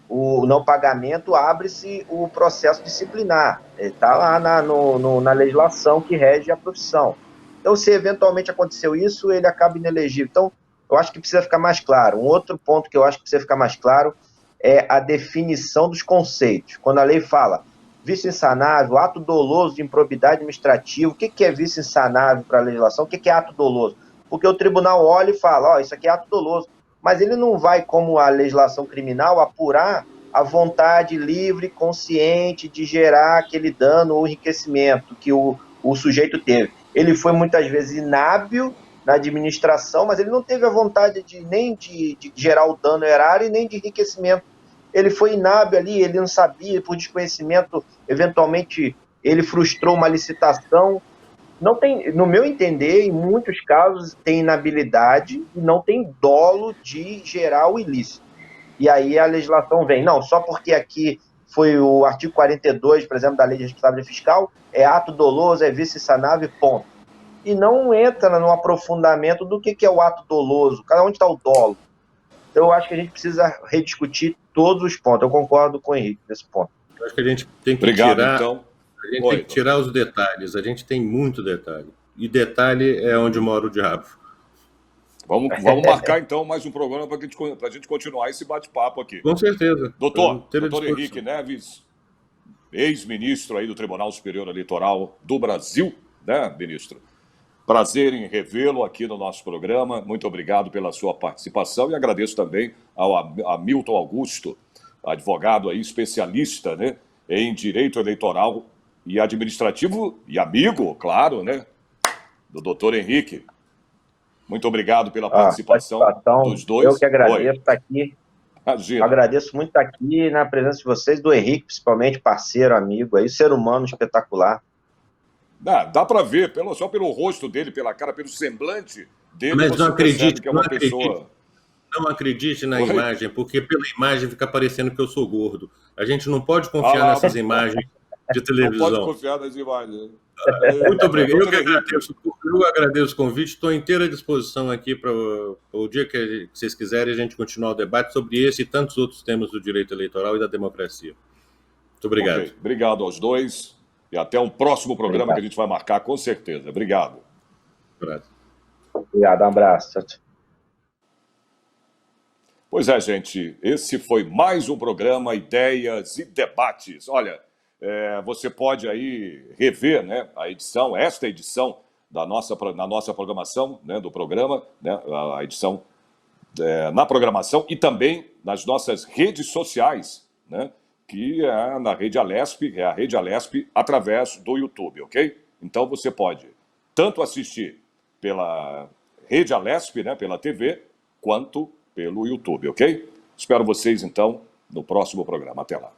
o não pagamento, abre-se o processo disciplinar. Está lá na legislação que rege a profissão. Então, se eventualmente aconteceu isso, ele acaba inelegível. Então, eu acho que precisa ficar mais claro. Um outro ponto que eu acho que precisa ficar mais claro é a definição dos conceitos. Quando a lei fala vício insanável, ato doloso de improbidade administrativa, o que é vício insanável para a legislação? O que é ato doloso? Porque o tribunal olha e fala, isso aqui é ato doloso. Mas ele não vai, como a legislação criminal, apurar a vontade livre, consciente de gerar aquele dano ou enriquecimento que o sujeito teve. Ele foi muitas vezes inábil na administração, mas ele não teve a vontade nem de gerar o dano erário e nem de enriquecimento. Ele foi inábil ali, ele não sabia, por desconhecimento, eventualmente ele frustrou uma licitação. Não tem, no meu entender, em muitos casos, tem inabilidade e não tem dolo de gerar o ilícito. E aí a legislação vem, não, só porque aqui foi o artigo 42, por exemplo, da Lei de Responsabilidade Fiscal, é ato doloso, é vício sanável, ponto. E não entra no aprofundamento do que é o ato doloso, onde está o dolo. Então eu acho que a gente precisa rediscutir todos os pontos. Eu concordo com o Henrique nesse ponto. Eu acho que a gente tem que então. A gente tem que tirar os detalhes. A gente tem muito detalhe. E detalhe é onde mora o diabo. Vamos marcar, então, mais um programa para a gente continuar esse bate-papo aqui. Com certeza. Doutor Henrique Neves, ex-ministro aí do Tribunal Superior Eleitoral do Brasil, né, ministro? Prazer em revê-lo aqui no nosso programa. Muito obrigado pela sua participação e agradeço também ao Hamilton Augusto, advogado aí, especialista, né, em direito eleitoral e administrativo e amigo, claro, né, do doutor Henrique. Muito obrigado pela participação dos dois. Eu que agradeço estar aqui. Imagina. Eu agradeço muito estar aqui na presença de vocês, do Henrique, principalmente, parceiro, amigo, aí, ser humano espetacular. Dá para ver, só pelo rosto dele, pela cara, pelo semblante dele. Mas não acredite, que é uma pessoa... Não acredite na imagem, porque pela imagem fica parecendo que eu sou gordo. A gente não pode confiar nessas imagens de televisão. Não pode confiar nas imagens. Muito obrigado. Eu agradeço o convite. Estou inteira à disposição aqui para o dia que vocês quiserem a gente continuar o debate sobre esse e tantos outros temas do direito eleitoral e da democracia. Muito obrigado. Okay. Obrigado aos dois e até um próximo programa que a gente vai marcar com certeza. Obrigado. Obrigado, um abraço. Pois é, gente, esse foi mais um programa Ideias e Debates. Olha, você pode aí rever, né, esta edição na nossa programação, né, do programa, né, a edição na programação e também nas nossas redes sociais, né, que é na Rede Alesp, a Rede Alesp através do YouTube, ok? Então você pode tanto assistir pela Rede Alesp, né, pela TV, quanto pelo YouTube, ok? Espero vocês, então, no próximo programa. Até lá.